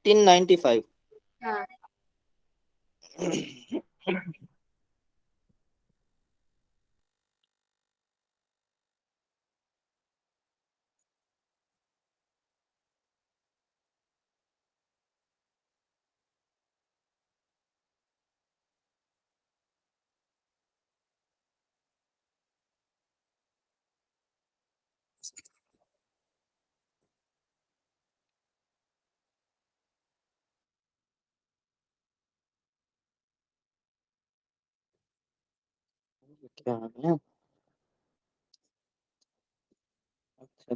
1895। हाँ। क्या है? अच्छा,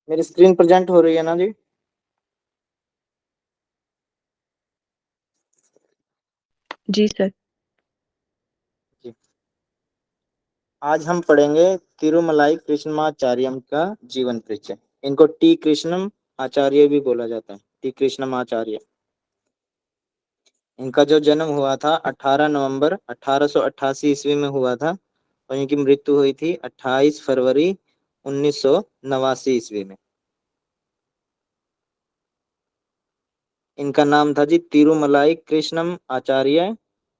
मेरी स्क्रीन प्रेजेंट हो रही है ना जी? जी सर। जी। आज हम पढ़ेंगे तिरुमलाई कृष्णमाचार्यम का जीवन परिचय। इनको टी कृष्णम आचार्य भी बोला जाता है, टी कृष्णम आचार्य। इनका जो जन्म हुआ था 18 नवंबर 1888 ईस्वी में हुआ था, और इनकी मृत्यु हुई थी 28 फरवरी 1989 ईस्वी में। इनका नाम था जी तिरुमलाई कृष्णम आचार्य,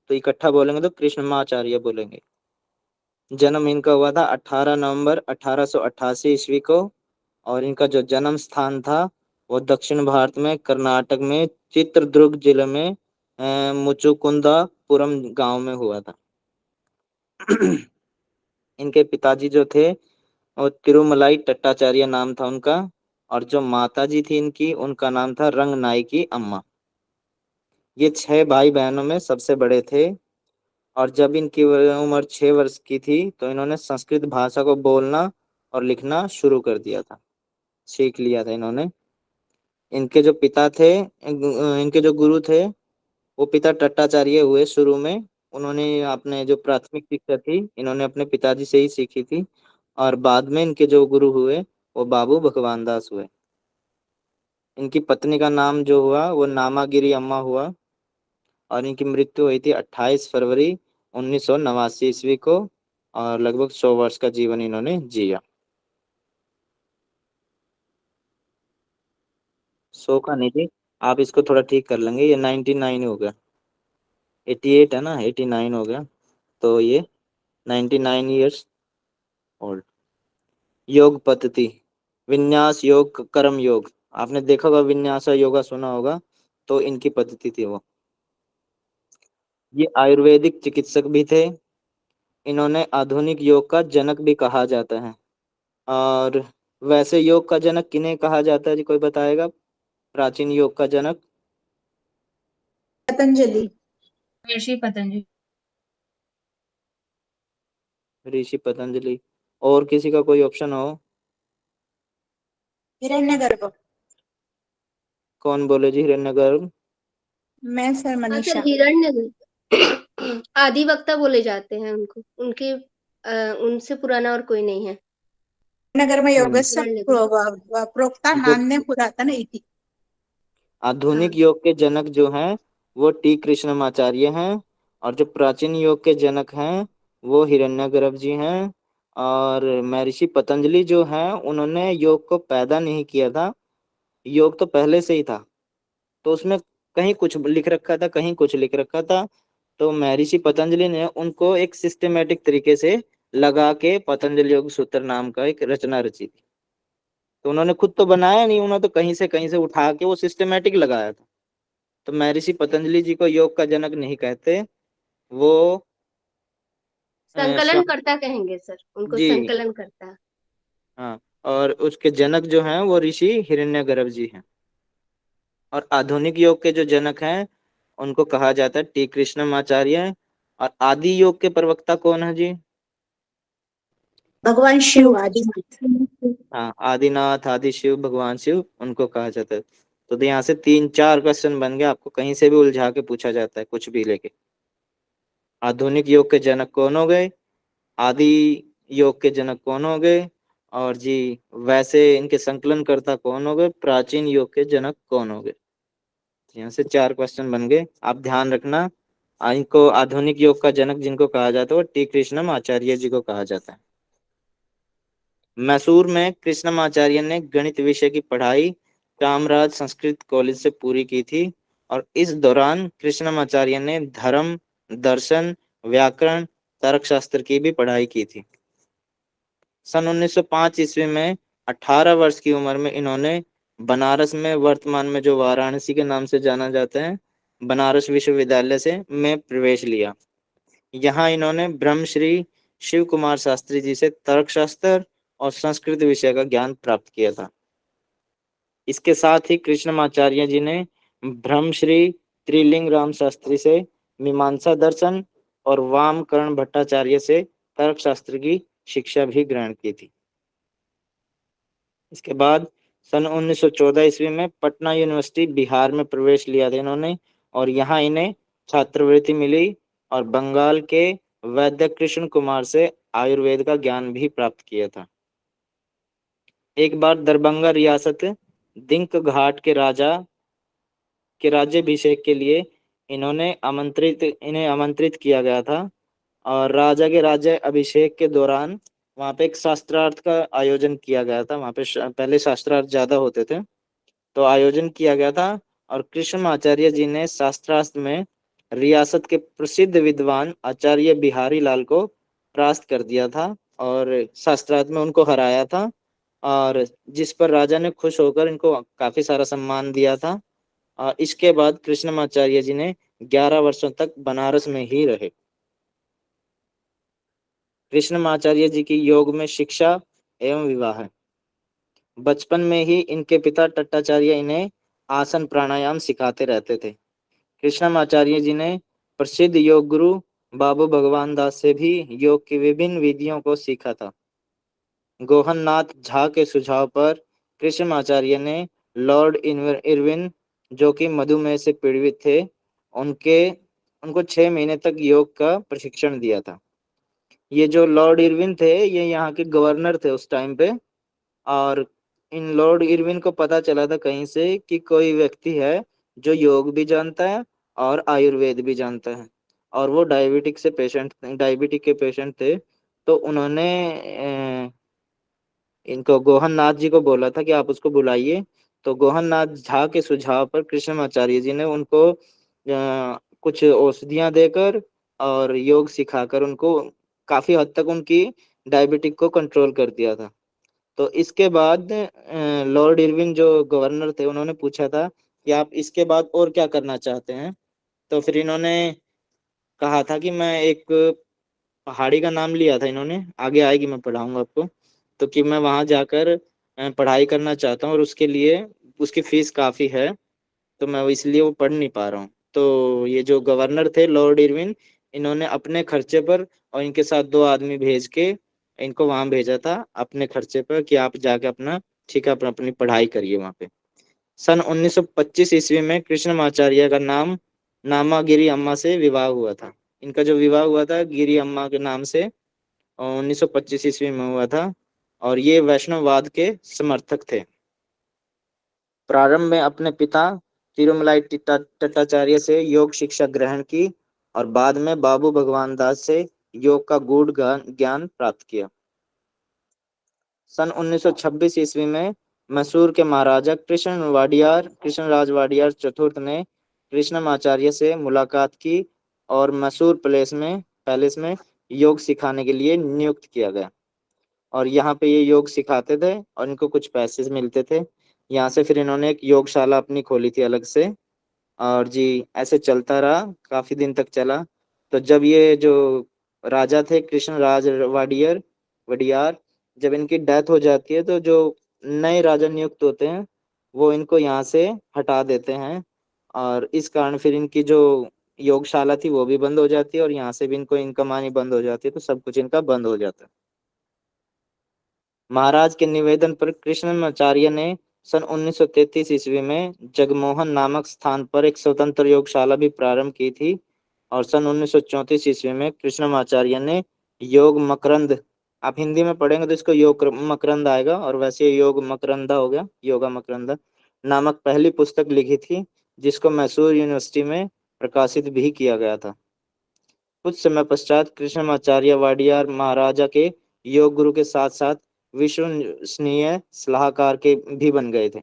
तो इकट्ठा बोलेंगे तो कृष्णमाचार्य बोलेंगे। जन्म इनका हुआ था 18 नवंबर 1888 ईस्वी को, और इनका जो जन्म स्थान था वो दक्षिण भारत में कर्नाटक में चित्रदुर्ग जिले में मुचुकुंदापुरम गांव में हुआ था। इनके पिताजी जो थे वो तिरुमलाई टट्टाचार्य नाम था उनका, और जो माता जी थी इनकी, उनका नाम था रंगनाई की अम्मा। ये 6 भाई बहनों में सबसे बड़े थे, और जब इनकी उम्र 6 वर्ष की थी तो इन्होंने संस्कृत भाषा को बोलना और लिखना शुरू कर दिया था, सीख लिया था इन्होंने। इनके जो पिता थे, इनके जो गुरु थे, वो पिता टट्टाचार्य हुए शुरू में। उन्होंने अपने जो प्राथमिक शिक्षा थी इन्होंने अपने पिताजी से ही सीखी थी, और बाद में इनके जो गुरु हुए वो बाबू भगवान दास हुए। इनकी पत्नी का नाम जो हुआ वो नामागिरी अम्मा हुआ, और इनकी मृत्यु हुई थी 28 फरवरी 1989 ईस्वी को, और लगभग 100 वर्ष का जीवन इन्होंने जिया। 100 का नहीं थी, आप इसको थोड़ा ठीक कर लेंगे, ये 99 हो गया। 88 है ना, 89 हो गया, तो ये 99 ईयर्स ओल्ड। योग पद्धति, विन्यास योग, कर्म योग, आपने देखा होगा, विन्यास योगा सुना होगा, तो इनकी पद्धति थी वो। ये आयुर्वेदिक चिकित्सक भी थे। इन्होंने आधुनिक योग का जनक भी कहा जाता है। और वैसे योग का जनक किन्हें कहा जाता है जी, कोई बताएगा? प्राचीन योग का जनक? पतंजलि। ऋषि पतंजलि। ऋषि पतंजलि। और किसी का कोई ऑप्शन हो? हिरण्यगर्भ। कौन बोले जी हिरण्यगर्भ? मैं सर हाँ सर, मनीषा। हिरण्य आदिवक्ता बोले जाते हैं उनको, उनके उनसे पुराना और कोई नहीं है। हिरण्यगर्भ योगस्य हिरण्यगर्भ। प्रोक्ता जो नान्य पुरातन इति। आधुनिक हाँ। योग के जनक जो हैं वो टी कृष्णमाचार्य हैं, और जो प्राचीन योग के जनक हैं वो हिरण्यगर्भ जी हैं। और महर्षि पतंजलि जो हैं उन्होंने योग को पैदा नहीं किया था, योग तो पहले से ही था। तो उसमें कहीं कुछ लिख रखा था, कहीं कुछ लिख रखा था, तो महर्षि पतंजलि ने उनको एक सिस्टमेटिक तरीके से लगा के पतंजलि योग सूत्र नाम का एक रचना रची थी। तो उन्होंने खुद तो बनाया नहीं, उन्होंने तो कहीं से उठा के वो सिस्टमेटिक लगाया था। तो महर्षि पतंजलि जी को योग का जनक नहीं कहते, वो संकलन स्वामी करता कहेंगे सर, उनको जी। संकलन करता। हाँ, और उसके जनक जो हैं वो ऋषि हिरण्यगर्भ जी हैं। और आधुनिक योग के जो जनक हैं उनको कहा जाता है टी कृष्णमाचार्य। और आदि योग के प्रवक्ता कौन है जी? भगवान शिव आदिनाथ। हाँ, आदिनाथ, आदि शिव, भगवान शिव, उनको कहा जाता है। तो यहाँ से 3-4 क्वेश्चन बन गए, आपको कहीं से भी उलझा के पूछा जाता है कुछ भी लेके। आधुनिक योग के जनक कौन हो गए, आदि योग के जनक कौन हो गए, और जी वैसे इनके संकलन करता कौन हो गए, प्राचीन योग के जनक कौन हो गए। यहाँ से 4 क्वेश्चन बन गए, आप ध्यान रखना। इनको आधुनिक योग का जनक जिनको कहा जाता है वो टी कृष्णम आचार्य जी को कहा जाता है। मैसूर में कृष्णम आचार्य ने गणित विषय की पढ़ाई कामराज संस्कृत कॉलेज से पूरी की थी और इस दौरान कृष्णम आचार्य ने धर्म, दर्शन, व्याकरण, तर्कशास्त्र की भी पढ़ाई की थी। सन 1905 ईस्वी में 18 वर्ष की उम्र में इन्होंने बनारस में, वर्तमान में जो वाराणसी के नाम से जाना जाता है, बनारस विश्वविद्यालय से में प्रवेश लिया। यहाँ इन्होंने ब्रह्मश्री शिव कुमार शास्त्री जी से तर्कशास्त्र और संस्कृत विषय का ज्ञान प्राप्त किया था। इसके साथ ही कृष्णमाचार्य जी ने ब्रह्मश्री त्रिलिंग राम शास्त्री से मीमांसा दर्शन और वामकर्ण भट्टाचार्य से तर्कशास्त्र की शिक्षा भी ग्रहण की थी। इसके बाद सन 1914 ईस्वी में पटना यूनिवर्सिटी बिहार में प्रवेश लिया था इन्होंने और यहाँ इन्हें छात्रवृत्ति मिली और बंगाल के वैद्य कृष्ण कुमार से आयुर्वेद का ज्ञान भी प्राप्त किया था। एक बार दरभंगा रियासत दिंक घाट के राज्याभिषेक के लिए इन्हें आमंत्रित किया गया था और राजा के राज्य अभिषेक के दौरान वहां पे एक शास्त्रार्थ का आयोजन किया गया था। वहां पे पहले शास्त्रार्थ ज्यादा होते थे तो आयोजन किया गया था और कृष्णमाचार्य जी ने शास्त्रार्थ में रियासत के प्रसिद्ध विद्वान आचार्य बिहारी लाल को परास्त कर दिया था और शास्त्रार्थ में उनको हराया था और जिस पर राजा ने खुश होकर इनको काफी सारा सम्मान दिया था। और इसके बाद कृष्णमाचार्य जी ने 11 वर्षों तक बनारस में ही रहे। कृष्णमाचार्य जी की योग में शिक्षा एवं विवाह है। बचपन में ही इनके पिता टट्टाचार्य इन्हें आसन प्राणायाम सिखाते रहते थे। कृष्णमाचार्य जी ने प्रसिद्ध योग गुरु बाबू भगवान दास से भी योग की विभिन्न विधियों को सीखा था। गोहन नाथ झा के सुझाव पर कृष्णमाचार्य ने लॉर्ड इरविन जो कि मधुमेह से पीड़ित थे उनको 6 महीने तक योग का प्रशिक्षण दिया था। ये जो लॉर्ड इरविन थे ये यहाँ के गवर्नर थे उस टाइम पे और इन लॉर्ड इरविन को पता चला था कहीं से कि कोई व्यक्ति है जो योग भी जानता है और आयुर्वेद भी जानता है और वो डायबिटिक के पेशेंट थे। तो उन्होंने इनको गोहन नाथ जी को बोला था कि आप उसको बुलाइए। तो गोहन नाथ झा के सुझाव पर कृष्णमाचार्य जी ने उनको कुछ औषधियां देकर और योग सिखाकर उनको काफी हद तक उनकी डायबिटिक को कंट्रोल कर दिया था। तो इसके बाद लॉर्ड इरविन जो गवर्नर थे उन्होंने पूछा था कि आप इसके बाद और क्या करना चाहते हैं। तो फिर इन्होंने कहा था कि मैं एक पहाड़ी का नाम लिया था इन्होंने, आगे आएगी मैं पढ़ाऊंगा आपको, तो कि मैं वहां जाकर पढ़ाई करना चाहता हूँ और उसके लिए उसकी फीस काफी है तो मैं इसलिए वो पढ़ नहीं पा रहा हूँ। तो ये जो गवर्नर थे लॉर्ड इरविन इन्होंने अपने खर्चे पर और इनके साथ 2 आदमी भेज के इनको वहां भेजा था अपने खर्चे पर कि आप जाके अपना ठीक है अपनी पढ़ाई करिए वहां पे। सन 1925 ईस्वी में कृष्णमाचार्य का नामा गिरी अम्मा से विवाह हुआ था। इनका जो विवाह हुआ था गिरी अम्मा के नाम से 1925 ईस्वी में हुआ था और ये वैष्णववाद के समर्थक थे। प्रारंभ में अपने पिता तिरुमलाई टट्टाचार्य से योग शिक्षा ग्रहण की और बाद में बाबू भगवान दास से योग का गूढ़ ज्ञान प्राप्त किया। सन 1926 ईस्वी में मैसूर के महाराजा कृष्णराज वाडियार चतुर्थ ने कृष्णमाचार्य से मुलाकात की और मैसूर पैलेस में योग सिखाने के लिए नियुक्त किया गया और यहाँ पे ये योग सिखाते थे और इनको कुछ पैसे मिलते थे। यहाँ से फिर इन्होंने एक योगशाला अपनी खोली थी अलग से और जी ऐसे चलता रहा, काफी दिन तक चला। तो जब ये जो राजा थे कृष्णराज वडियार जब इनकी डेथ हो जाती है तो जो नए राजा नियुक्त होते हैं वो इनको यहाँ से हटा देते हैं और इस कारण फिर इनकी जो योगशाला थी वो भी बंद हो जाती है और यहाँ से भी इनको इनकम आनी बंद हो जाती है तो सब कुछ इनका बंद हो जाता है। महाराज के निवेदन पर कृष्णमाचार्य ने सन 1933 ईस्वी में जगमोहन नामक स्थान पर एक स्वतंत्र योगशाला भी प्रारंभ की थी और सन 1934 ईस्वी में कृष्णमाचार्य ने योग मकरंद, आप हिंदी में पढ़ेंगे तो इसको योग मकरंद आएगा और वैसे योग मकरंदा हो गया, योगा मकरंदा नामक पहली पुस्तक लिखी थी जिसको मैसूर यूनिवर्सिटी में प्रकाशित भी किया गया था। कुछ समय पश्चात कृष्णमाचार्य वाडियार महाराजा के योग गुरु के साथ साथ विश्वसनीय सलाहकार के भी बन गए थे।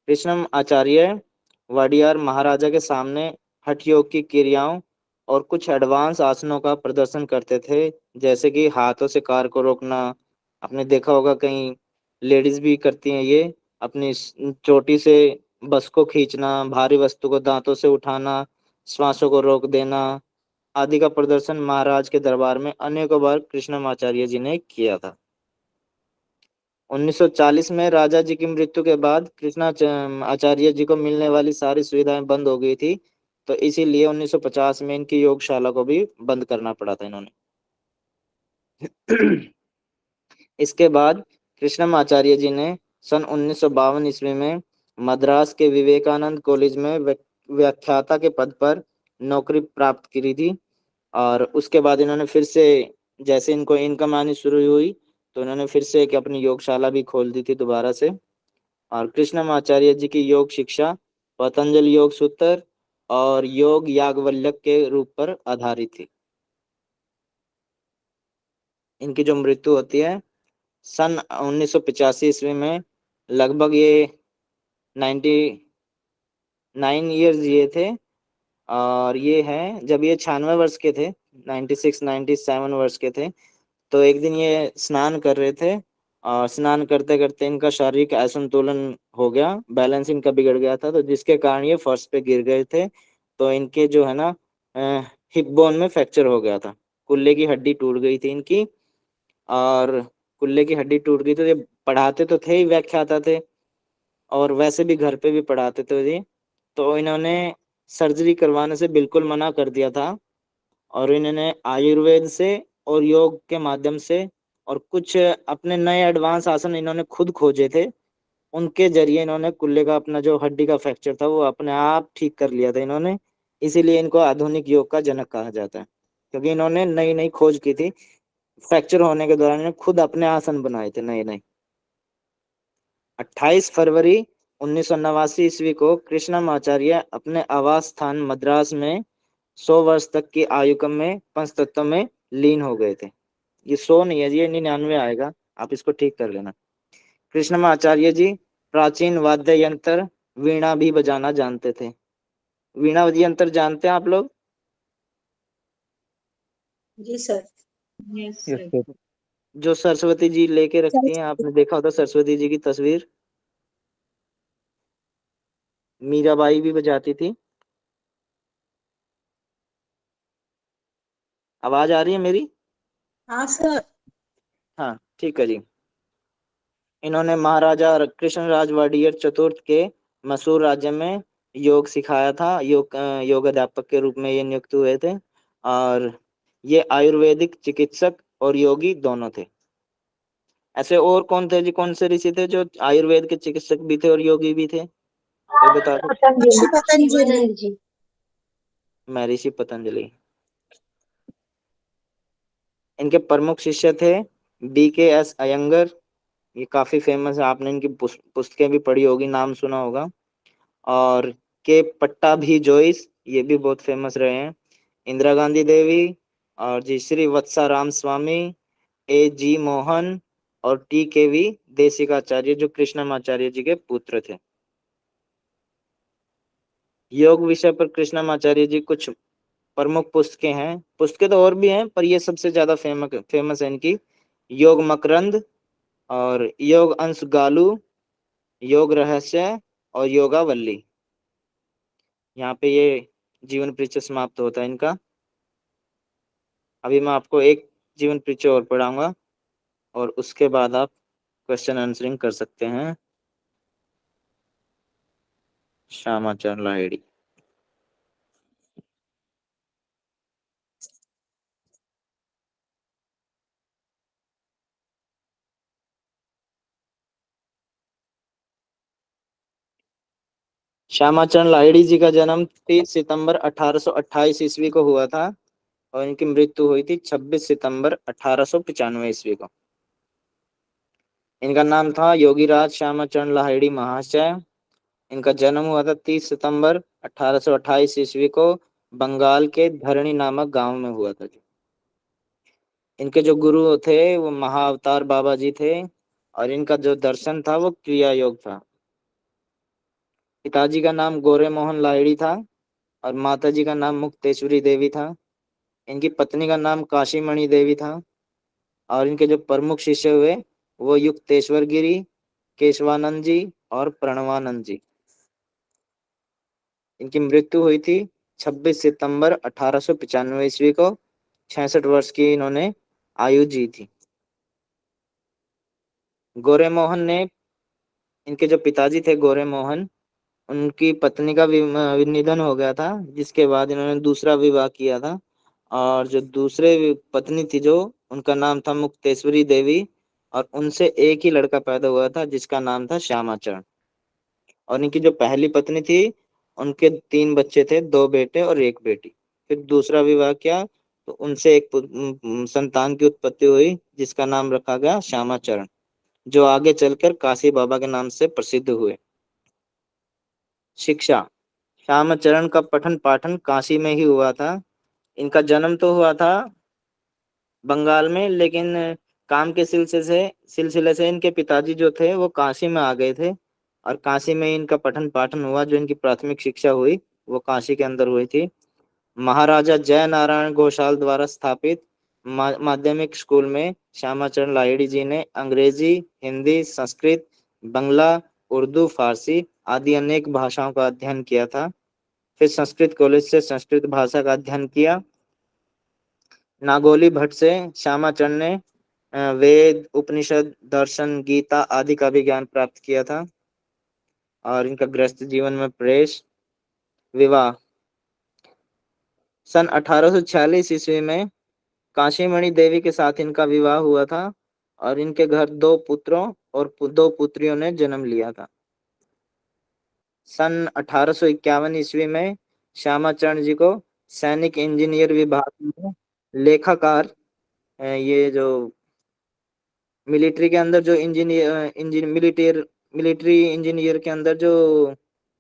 कृष्ण आचार्य वाडियार महाराजा के सामने हठ योग की क्रियाओं और कुछ एडवांस आसनों का प्रदर्शन करते थे, जैसे कि हाथों से कार को रोकना। आपने देखा होगा कहीं लेडीज भी करती हैं ये, अपनी चोटी से बस को खींचना, भारी वस्तु को दांतों से उठाना, श्वासों को रोक देना आदि का प्रदर्शन महाराज के दरबार में अनेकों बार कृष्णमाचार्य जी ने किया था। 1940 में राजा जी की मृत्यु के बाद आचार्य जी को मिलने वाली सारी सुविधाएं बंद हो गई थी, तो इसीलिए 1950 में इनकी योगशाला को भी बंद करना पड़ा था इन्होंने। इसके बाद कृष्णमाचार्य जी ने सन 1952 ईस्वी में मद्रास के विवेकानंद कॉलेज में व्याख्याता के पद पर नौकरी प्राप्त की थी। और उसके बाद इन्होंने फिर से, जैसे इनको इनकम आनी शुरू हुई, तो इन्होंने फिर से एक अपनी योगशाला भी खोल दी थी दोबारा से। और कृष्णमाचार्य जी की योग शिक्षा पतंजलि योग सूत्र और योग याज्ञवल्क्य के रूप पर आधारित थी। इनकी जो मृत्यु होती है सन 1985 ईस्वी में, लगभग ये 99 ईयर्स जिए थे। और ये है जब ये 96 वर्ष के थे, 96-97 वर्ष के थे, तो एक दिन ये स्नान कर रहे थे और स्नान करते करते इनका शारीरिक असंतुलन हो गया, बैलेंस इनका बिगड़ गया था, तो जिसके कारण ये फर्श पे गिर गए थे। तो इनके जो है ना हिप बोन में फ्रैक्चर हो गया था, कुल्ले की हड्डी टूट गई थी इनकी। और कुल्ले की हड्डी टूट गई तो ये पढ़ाते तो थे ही, व्याख्याता थे और वैसे भी घर पे भी पढ़ाते थे ये। तो इन्होंने सर्जरी करवाने से बिल्कुल मना कर दिया था और इन्होंने आयुर्वेद से और योग के माध्यम से और कुछ अपने नए एडवांस आसन इन्होंने खुद खोजे थे, उनके जरिए इन्होंने कुल्ले का अपना जो हड्डी का फ्रैक्चर था वो अपने आप ठीक कर लिया था इन्होंने। इसीलिए इनको आधुनिक योग का जनक कहा जाता है, क्योंकि इन्होंने नई नई खोज की थी। फ्रैक्चर होने के दौरान इन्होंने खुद अपने आसन बनाए थे नए नए। 28 फरवरी 1989 ईस्वी को कृष्णमाचार्य अपने आवास स्थान मद्रास में 100 वर्ष तक की आयु क्रम में पंचतत्व में लीन हो गए थे। ये 100 नहीं है, ये 99 आएगा, आप इसको ठीक कर लेना। कृष्णमाचार्य जी प्राचीन वाद्य यंत्र वीणा भी बजाना जानते थे। वीणा यंत्र जानते हैं आप लोग? जी sir. Yes Yes, sir. sir. जो सरस्वती जी लेके रखती हैं, आपने देखा होता सरस्वती जी की तस्वीर, मीराबाई भी बजाती थी। आवाज आ रही है मेरी? हाँ सर। हाँ ठीक है जी। इन्होंने महाराजा कृष्णराज वाडियर चतुर्थ के मैसूर राज्य में योग सिखाया था, योग अध्यापक के रूप में ये नियुक्त हुए थे। और ये आयुर्वेदिक चिकित्सक और योगी दोनों थे। ऐसे और कौन थे जी, कौन से ऋषि थे जो आयुर्वेद के चिकित्सक भी थे और योगी भी थे, कोई बता सकते? महर्षि पतंजलि। शिवानंद जी। महर्षि पतंजलि। इनके प्रमुख शिष्य थे BKS अयंगर, ये काफी फेमस है, आपने इनकी पुस्तकें भी पढ़ी होगी, नाम सुना होगा। और के पट्टा भी जोइस, ये भी बहुत फेमस रहे हैं। इंदिरा गांधी देवी और जी श्री वत्सा राम स्वामी, AG मोहन और TKV देशिकाचार्य जो कृष्णमाचार्य जी के पुत्र थे। योग विषय पर कृष्णमाचार्य जी कुछ प्रमुख पुस्तकें हैं, पुस्तकें तो और भी हैं पर ये सबसे ज्यादा फेमस है इनकी। योग मकरंद और योग अंश गालू, योग रहस्य और योगावल्ली। यहाँ पे ये जीवन परिचय समाप्त होता है इनका। अभी मैं आपको एक जीवन परिचय और पढ़ाऊंगा और उसके बाद आप क्वेश्चन आंसरिंग कर सकते हैं। श्यामाचरण लाहिड़ी। श्यामाचरण लाहिड़ी जी का जन्म 30 सितंबर 1828 ईस्वी को हुआ था और इनकी मृत्यु हुई थी 26 सितंबर 1895 ईस्वी को। इनका नाम था योगीराज श्यामाचरण लाहिड़ी महाशय। इनका जन्म हुआ था 30 सितंबर 1828 ईस्वी को बंगाल के धरणी नामक गांव में हुआ था। इनके जो गुरु थे वो महाअवतार बाबा जी थे और इनका जो दर्शन था वो क्रिया योग था। पिताजी का नाम गोरे मोहन लाहिड़ी था और माताजी का नाम मुक्तेश्वरी देवी था। इनकी पत्नी का नाम काशीमणि देवी था और इनके जो प्रमुख शिष्य हुए वो युक्तेश्वर गिरी, केशवानंद जी और प्रणवानंद जी। इनकी मृत्यु हुई थी 26 सितंबर 1895 ईस्वी को। 66 वर्ष की इन्होंने आयु जी थी। गोरे मोहन ने, इनके जो पिताजी थे गोरे मोहन, उनकी पत्नी का निधन हो गया था, जिसके बाद इन्होंने दूसरा विवाह किया था। और जो दूसरे पत्नी थी जो, उनका नाम था मुक्तेश्वरी देवी और उनसे एक ही लड़का पैदा हुआ था जिसका नाम था श्यामाचरण। और इनकी जो पहली पत्नी थी उनके 3 बच्चे थे, 2 बेटे और 1 बेटी। फिर दूसरा विवाह किया तो उनसे एक संतान की उत्पत्ति हुई जिसका नाम रखा गया श्यामाचरण, जो आगे चलकर काशी बाबा के नाम से प्रसिद्ध हुए। शिक्षा। श्यामाचरण का पठन पाठन काशी में ही हुआ था। इनका जन्म तो हुआ था बंगाल में, लेकिन काम के सिलसिले से इनके पिताजी जो थे वो काशी में आ गए थे और काशी में इनका पठन पाठन हुआ। जो इनकी प्राथमिक शिक्षा हुई वो काशी के अंदर हुई थी। महाराजा जय नारायण घोषाल द्वारा स्थापित माध्यमिक स्कूल में श्यामाचरण लाहिड़ी जी ने अंग्रेजी, हिंदी, संस्कृत, बंगला, उर्दू, फारसी आदि अनेक भाषाओं का अध्ययन किया था। फिर संस्कृत कॉलेज से संस्कृत भाषा का अध्ययन किया। नागोली भट्ट से श्यामाचरण ने वेद, उपनिषद, दर्शन, गीता आदि का भी ज्ञान प्राप्त किया था। और इनका गृहस्थ जीवन में प्रवेश। विवाह। सन 1846 ईस्वी में काशीमणि देवी के साथ इनका विवाह हुआ था और इनके घर 2 पुत्रों और 2 पुत्रियों ने जन्म लिया था। सन 1851 ईस्वी में श्यामाचरण जी को सैनिक इंजीनियर विभाग में लेखाकार, ये जो मिलिट्री के अंदर जो मिलिट्री इंजीनियर के अंदर जो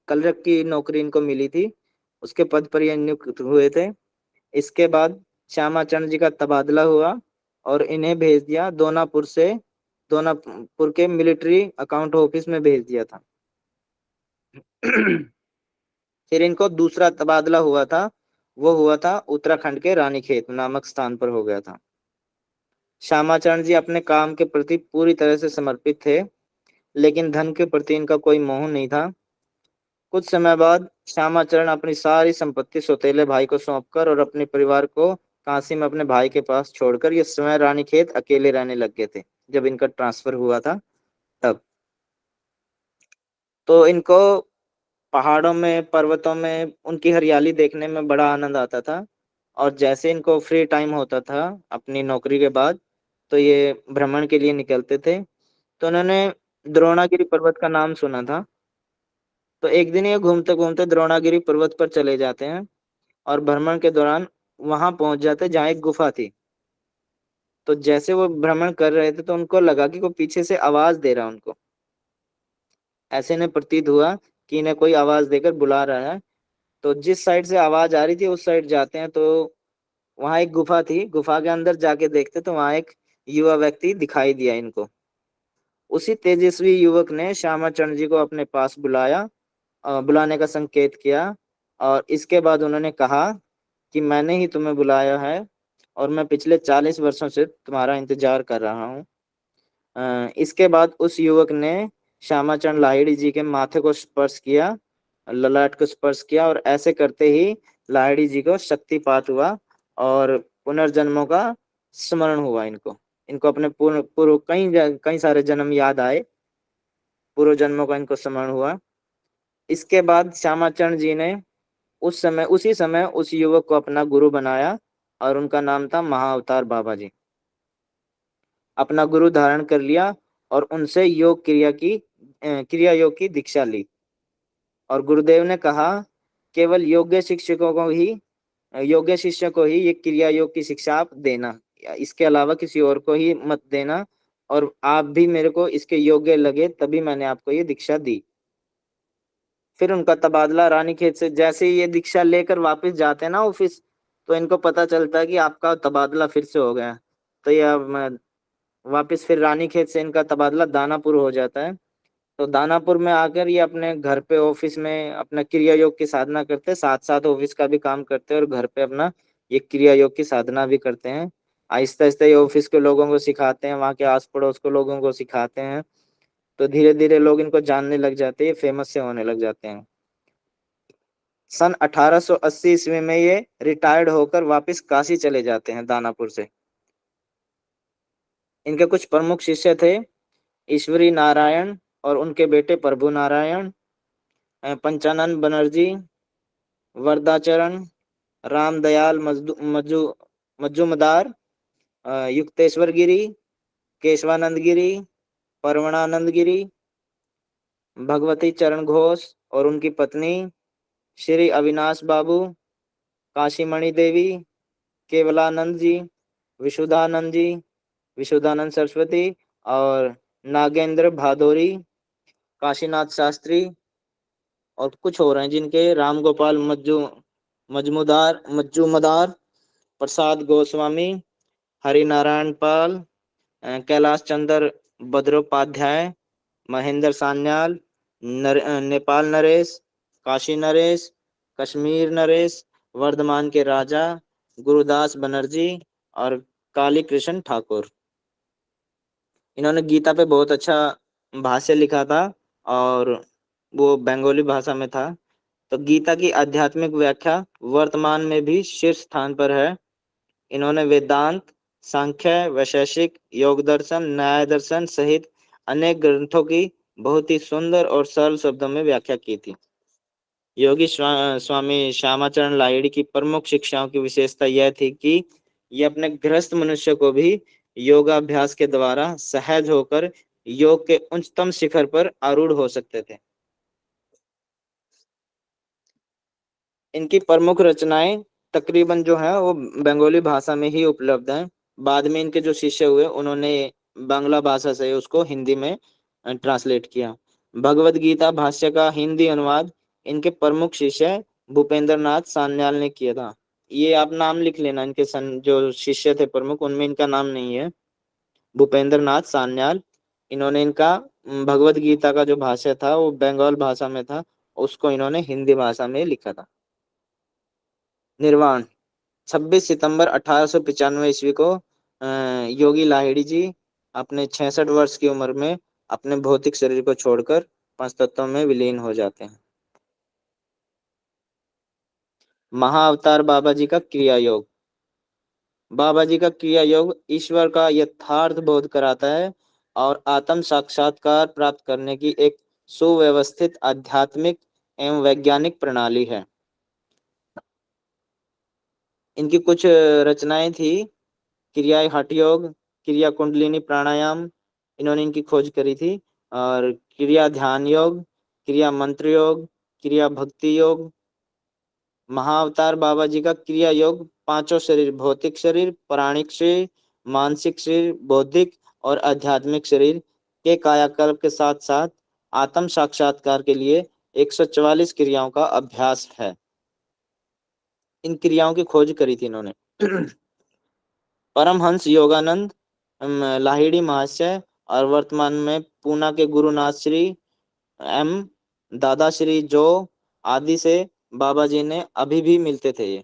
क्लर्क की नौकरी इनको मिली थी, उसके पद पर ये नियुक्त हुए थे। इसके बाद श्यामाचरण जी का तबादला हुआ और इन्हें भेज दिया दोनापुर के मिलिट्री अकाउंट ऑफिस में भेज दिया था। फिर इनको दूसरा तबादला हुआ था, वो हुआ था उत्तराखंड के रानीखेत नामक स्थान पर हो गया था। श्यामाचरण जी अपने काम के प्रति पूरी तरह से समर्पित थे, लेकिन धन के प्रति इनका कोई मोह नहीं था। कुछ समय बाद श्यामाचरण अपनी सारी संपत्ति सौतेले भाई को सौंपकर और अपने परिवार को काशी में अपने भाई के पास छोड़कर ये स्वयं रानीखेत अकेले रहने लग गए थे। जब इनका ट्रांसफर हुआ था तब तो इनको पहाड़ों में, पर्वतों में उनकी हरियाली देखने में बड़ा आनंद आता था। और जैसे इनको फ्री टाइम होता था अपनी नौकरी के बाद, तो ये भ्रमण के लिए निकलते थे। तो उन्होंने द्रोणागिरी पर्वत का नाम सुना था। तो एक दिन ये घूमते घूमते द्रोणागिरी पर्वत पर चले जाते हैं और भ्रमण के दौरान वहां पहुंच जाते जहाँ एक गुफा थी। तो जैसे वो भ्रमण कर रहे थे तो उनको लगा कि कोई पीछे से आवाज दे रहा है उनको। ऐसे ने प्रतीत हुआ कि इन्हें कोई आवाज देकर बुला रहा है। तो जिस साइड से आवाज आ रही थी उस साइड जाते हैं तो वहां एक गुफा थी। गुफा के अंदर जाके देखते तो वहां एक युवा व्यक्ति दिखाई दिया इनको। उसी तेजस्वी युवक ने श्यामाचरण जी को अपने पास बुलाने का संकेत किया और इसके बाद उन्होंने कहा कि मैंने ही तुम्हें बुलाया है और मैं पिछले 40 वर्षों से तुम्हारा इंतजार कर रहा हूँ। इसके बाद उस युवक ने श्यामाचरण लाहिड़ी जी के माथे को स्पर्श किया, ललाट को स्पर्श किया और ऐसे करते ही लाहिड़ी जी को शक्तिपात हुआ और पुनर्जन्मों का स्मरण हुआ। इनको इनको अपने पूर्व पूर्व कई सारे जन्म याद आए, पूर्व जन्मों का इनको स्मरण हुआ। इसके बाद श्यामाचरण जी ने उसी समय उस युवक को अपना गुरु बनाया और उनका नाम था महाअवतार बाबा जी। अपना गुरु धारण कर लिया और उनसे क्रिया योग की दीक्षा ली। और गुरुदेव ने कहा केवल योग्य शिष्य को ही ये क्रिया योग की शिक्षा आप देना, इसके अलावा किसी और को ही मत देना। और आप भी मेरे को इसके योग्य लगे तभी मैंने आपको ये दीक्षा दी। फिर उनका तबादला रानीखेत से, जैसे ही ये दीक्षा लेकर वापस जाते हैं ना ऑफिस, तो इनको पता चलता है कि आपका तबादला फिर से हो गया है। तो ये अब वापस फिर रानीखेत से इनका तबादला दानापुर हो जाता है। तो दानापुर में आकर ये अपने घर पे ऑफिस में अपना क्रिया योग की साधना करते हैं, साथ साथ ऑफिस का भी काम करते हैं और घर पे अपना ये क्रिया योग की साधना भी करते हैं। आहिस्ता आहिस्ता ये ऑफिस के लोगों को सिखाते हैं, वहाँ के आस पड़ोस के लोगों को सिखाते हैं। तो धीरे धीरे लोग इनको जानने लग जाते हैं, फेमस से होने लग जाते हैं। सन 1880 ईस्वी में ये रिटायर्ड होकर वापस काशी चले जाते हैं दानापुर से। इनके कुछ प्रमुख शिष्य थे ईश्वरी नारायण और उनके बेटे प्रभु नारायण, पंचानन बनर्जी, वरदाचरण, रामदयाल मजूमदार, युक्तेश्वर गिरी, केशवानंद गिरी, परवणानंद गिरी, भगवती चरण घोष और उनकी पत्नी, श्री अविनाश बाबू, काशीमणि देवी, केवलानंद जी, विशुद्धानंद जी, विशुद्धानंद सरस्वती और नागेंद्र भादोरी, काशीनाथ शास्त्री और कुछ और हैं जिनके राम गोपाल मज्जूमदार, प्रसाद गोस्वामी, हरिनारायण पाल, कैलाश चंद्र बद्रोपाध्याय, महेंद्र सान्याल, नेपाल नरेश, काशी नरेश, कश्मीर नरेश, वर्धमान के राजा, गुरुदास बनर्जी और काली कृष्ण ठाकुर। इन्होंने गीता पे बहुत अच्छा भाष्य लिखा था और वो बंगाली भाषा में था। तो गीता की आध्यात्मिक व्याख्या वर्तमान में भी शीर्ष स्थान पर है। इन्होंने वेदांत, सांख्य, वैशेषिक, योग दर्शन, न्याय दर्शन सहित अनेक ग्रंथों की बहुत ही सुंदर और सरल शब्दों में व्याख्या की थी। योगी स्वामी श्यामाचरण लाहिड़ी की प्रमुख शिक्षाओं की विशेषता यह थी कि ये अपने गृहस्थ मनुष्य को भी योगाभ्यास के द्वारा सहज होकर योग के उच्चतम शिखर पर आरूढ़ हो सकते थे। इनकी प्रमुख रचनाएं तकरीबन जो है वो बंगाली भाषा में ही उपलब्ध हैं। बाद में इनके जो शिष्य हुए उन्होंने बांग्ला भाषा से उसको हिंदी में ट्रांसलेट किया। भगवत गीता भाष्य का हिंदी अनुवाद इनके प्रमुख शिष्य भूपेंद्र नाथ सान्याल ने किया था। ये आप नाम लिख लेना, इनके जो शिष्य थे प्रमुख उनमें इनका नाम नहीं है, भूपेंद्र नाथ सान्याल। इन्होंने इनका भगवत गीता का जो भाष्य था वो बंगाल भाषा में था, उसको इन्होंने हिंदी भाषा में लिखा था। निर्वाण 26 सितंबर 1895 ईस्वी को योगी लाहिड़ी जी अपने 66 वर्ष की उम्र में अपने भौतिक शरीर को छोड़कर पंच तत्वों में विलीन हो जाते हैं। महाअवतार बाबा जी का क्रिया योग। बाबा जी का क्रिया योग ईश्वर का यथार्थ बोध कराता है और आत्म साक्षात्कार प्राप्त करने की एक सुव्यवस्थित आध्यात्मिक एवं वैज्ञानिक प्रणाली है। इनकी कुछ रचनाएं थी क्रिया हठ योग, क्रिया कुंडलिनी प्राणायाम, इन्होंने इनकी खोज करी थी, और क्रिया ध्यान योग, क्रिया मंत्र योग, क्रिया भक्ति योग। महाअवतार बाबा जी का क्रिया योग पांचों शरीर, भौतिक शरीर, प्राणिक शरीर, मानसिक शरीर, बौद्धिक और आध्यात्मिक शरीर के कायाकल्प के साथ साथ आत्म साक्षात्कार के लिए 144 क्रियाओं का अभ्यास है। इन क्रियाओं की खोज करी थी इन्होंने। परमहंस योगानंद लाहिड़ी महाशय और वर्तमान में पूना के गुरुनाथ श्री एम दादा श्री जो आदि से बाबा जी ने अभी भी मिलते थे। ये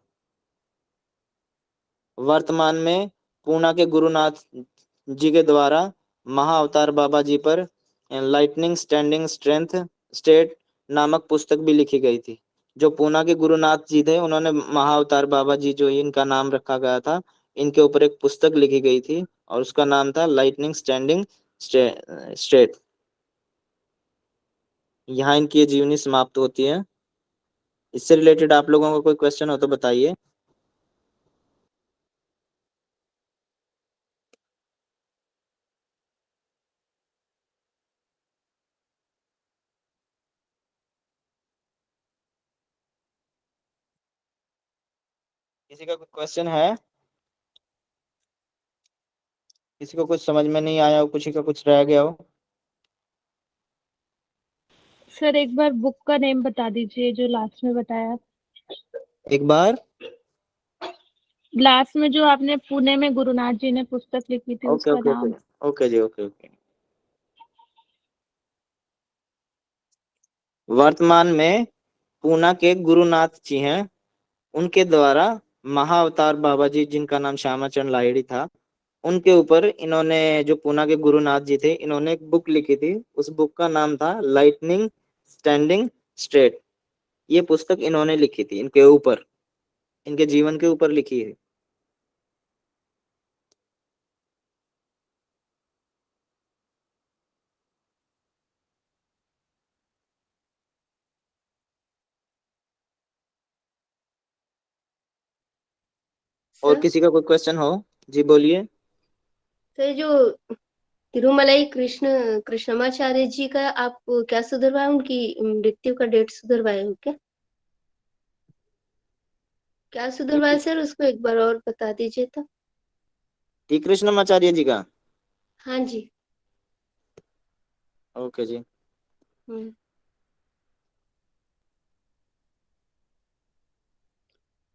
वर्तमान में पूना के गुरुनाथ जी के द्वारा महाअवतार बाबा जी पर लाइटनिंग स्टैंडिंग स्ट्रेंथ स्टेट नामक पुस्तक भी लिखी गई थी। जो पूना के गुरुनाथ जी थे उन्होंने महाअवतार बाबा जी जो इनका नाम रखा गया था, इनके ऊपर एक पुस्तक लिखी गई थी और उसका नाम था लाइटनिंग स्टैंडिंग स्टेट। यहाँ इनकी ये जीवनी समाप्त होती है। इससे रिलेटेड आप लोगों का कोई क्वेश्चन हो तो बताइए। किसी का कोई क्वेश्चन है? किसी को कुछ समझ में नहीं आया हो, किसी का कुछ रह गया हो? सर एक बार बुक का नेम बता दीजिए जो लास्ट में बताया। एक बार लास्ट में जो आपने पुणे में गुरुनाथ जी ने पुस्तक लिखी थी ओके उसका ओके ओके नाम। ओके जी ओके ओके। वर्तमान में पूना के गुरुनाथ जी हैं, उनके द्वारा महाअवतार बाबा जी जिनका नाम श्यामाचरण लाहिड़ी था, उनके ऊपर इन्होंने, जो पूना के गुरुनाथ जी थे, इन्होंने एक बुक लिखी थी। उस बुक का नाम था लाइटनिंग स्टैंडिंग स्ट्रेट। ये पुस्तक इन्होंने लिखी थी, इनके ऊपर, इनके जीवन के ऊपर लिखी है। और सर किसी का कोई क्वेश्चन हो? जी बोलिए। सर जो तिरुमलाई कृष्णमाचार्य जी का आप क्या सुधरवाए, उनकी मृत्यु का डेट सुधरवाए हो क्या? क्या सुधरवाए सर, उसको एक बार और बता दीजिए तो। टी कृष्णमाचार्य जी का? हाँ जी। ओके जी। हम्म।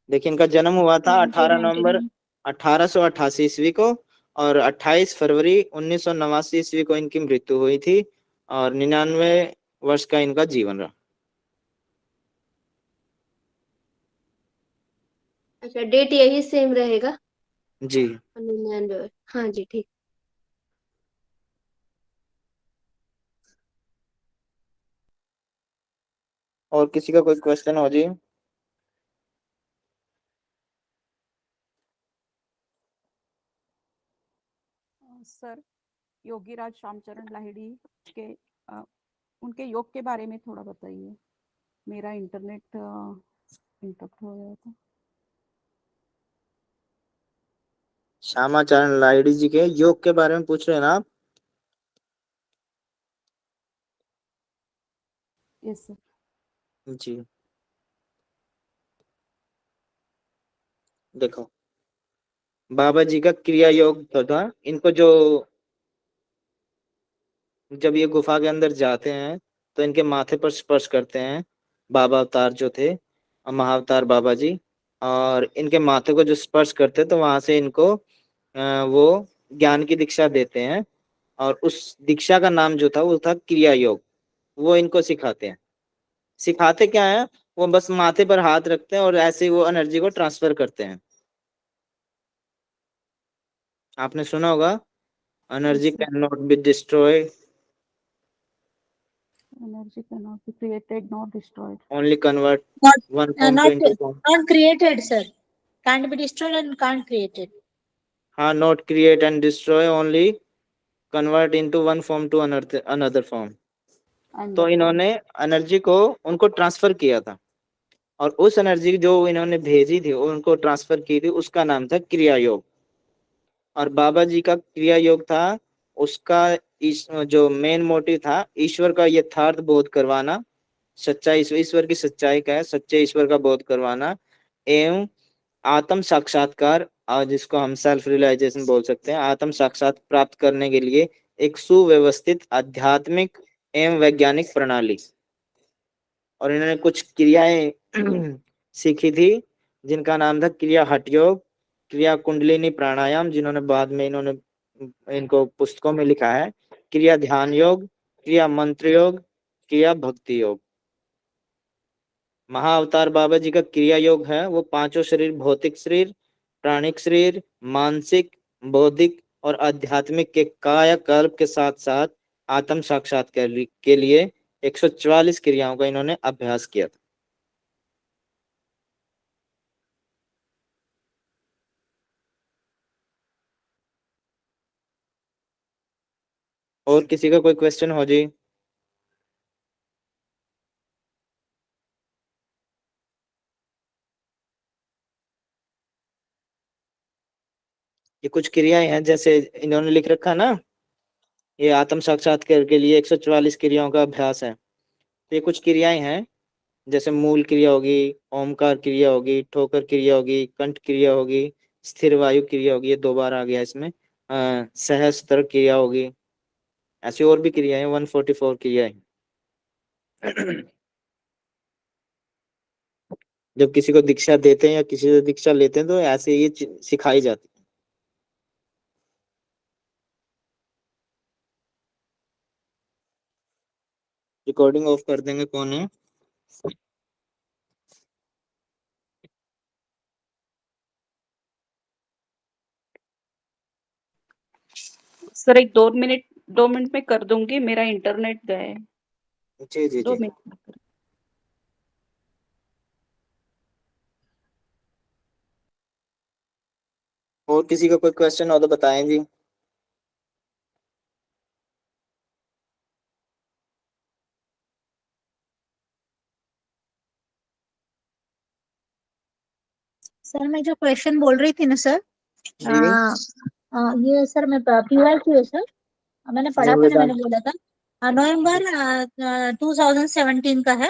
देखिए, इनका जन्म हुआ था 18 नवंबर 1999। 1888 ईस्वी को, और 28 फरवरी 1989 ईस्वी को इनकी मृत्यु हुई थी, और 99 वर्ष का इनका जीवन रहा। अच्छा, डेट यही सेम रहेगा? जी। 99। हाँ जी, ठीक। और किसी का कोई क्वेश्चन हो जी? सर, योगीराज श्यामचरण लाहिड़ी के उनके योग के बारे में थोड़ा बताइए। मेरा इंटरनेट इंटरप्ट हो गया था। श्यामाचरण लाहिड़ी जी के योग के बारे में पूछ रहे हैं ना आप? Yes sir. जी, देखो, बाबा जी का क्रिया योग तो था। इनको जो, जब ये गुफा के अंदर जाते हैं तो इनके माथे पर स्पर्श करते हैं बाबा अवतार जो थे, महाअवतार बाबा जी, और इनके माथे को जो स्पर्श करते तो वहां से इनको वो ज्ञान की दीक्षा देते हैं, और उस दीक्षा का नाम जो था वो था क्रिया योग। वो इनको सिखाते हैं। सिखाते क्या है, वो बस माथे पर हाथ रखते हैं और ऐसे ही वो एनर्जी को ट्रांसफर करते हैं। आपने सुना होगा, energy yes sir. Can not be destroy, energy can not be created not destroyed. Only convert Not, one form to into form. not created, sir. Can't be destroyed and can't created. हाँ, not create and destroy, only convert into one form to another form. तो इन्होंने energy को, उनको transfer किया था, और उस energy जो इन्होंने भेजी थी, उनको ट्रांसफर की थी, उसका नाम था क्रिया योग। और बाबा जी का क्रिया योग था, उसका जो मेन मोटिव था, ईश्वर का यथार्थ बोध करवाना, सच्चाई, ईश्वर की सच्चाई का है, सच्चे ईश्वर का बोध करवाना, एवं आत्म साक्षात्कार, और जिसको हम सेल्फ रियलाइजेशन बोल सकते हैं, आत्म साक्षात प्राप्त करने के लिए एक सुव्यवस्थित आध्यात्मिक एवं वैज्ञानिक प्रणाली। और इन्होंने कुछ क्रियाएं सीखी थी, जिनका नाम था क्रिया हठ योग, क्रिया कुंडलिनी प्राणायाम, जिन्होंने बाद में इन्होंने इनको पुस्तकों में लिखा है, क्रिया ध्यान योग, क्रिया मंत्र योग, क्रिया भक्ति योग। महाअवतार बाबा जी का क्रिया योग है, वो पांचों शरीर, भौतिक शरीर, प्राणिक शरीर, मानसिक, बौद्धिक और आध्यात्मिक के कायाकल्प के साथ साथ आत्म साक्षात्कार के लिए 144 क्रियाओं का इन्होंने अभ्यास किया था। और किसी का कोई क्वेश्चन हो जी? ये कुछ क्रियाएं हैं, जैसे इन्होंने लिख रखा है ना, ये आत्म साक्षात्कार के लिए 144 क्रियाओं का अभ्यास है। तो ये कुछ क्रियाएं हैं, जैसे मूल क्रिया होगी, ओमकार क्रिया होगी, ठोकर क्रिया होगी, कंठ क्रिया होगी, स्थिर वायु क्रिया होगी, ये दो बार आ गया इसमें, सहस्त्र क्रिया होगी। ऐसी और भी क्रियाएं, 144 क्रियाएं। जब किसी को दीक्षा देते हैं या किसी से दीक्षा लेते हैं तो ऐसे ये सिखाई जाती है। रिकॉर्डिंग ऑफ कर देंगे, कौन है? सर एक 2 मिनट में कर दूंगी, मेरा इंटरनेट गया है। जी जी 2 जी। मिनट में कर- और किसी का कोई क्वेश्चन हो तो बताएं जी। सर मैं जो क्वेश्चन बोल रही थी ना सर, जी ये सर मैं PYQ है सर, मैंने पढ़ा जो था ना, मैंने वेदांत। बोला था नवंबर 2017 का है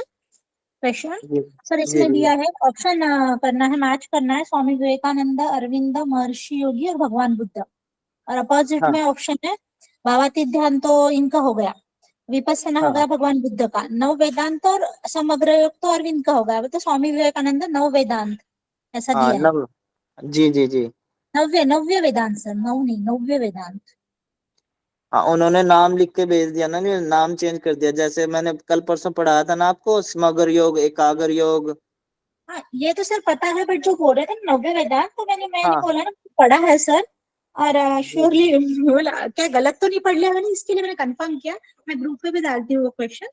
क्वेश्चन। जी सर जी इसमें जी। दिया है ऑप्शन करना है, मैच करना है स्वामी विवेकानंद, अरविंद, महर्षि योगी और भगवान बुद्ध। और अपोजिट हाँ में ऑप्शन है भावातीत ध्यान, तो इनका हो गया, विपස්සना हो हाँ गया भगवान बुद्ध का, नव वेदांत और समग्र योग तो अरविंद का हो गया, तो स्वामी विवेकानंद नव वेदांत ऐसा हाँ दिया है। नव। जी जी जी। नव्य वेदांत सर, नव नहीं, नव्य वेदांत। हाँ उन्होंने नाम लिख के भेज दिया ना, नहीं नाम चेंज कर दिया, जैसे मैंने कल परसों पढ़ाया था ना आपको, समग्र योग, एकाग्र योग। हाँ ये तो सर पता है, बट जो बोल रहे थे ना नव्य वेदांत, तो मैंने हाँ बोला ना पढ़ा है सर। और जी श्योरली बोला क्या गलत तो नहीं पढ़ लिया मैंने, इसके लिए मैंने कंफर्म किया। मैं ग्रुप पे भी डालती हूँ वो क्वेश्चन,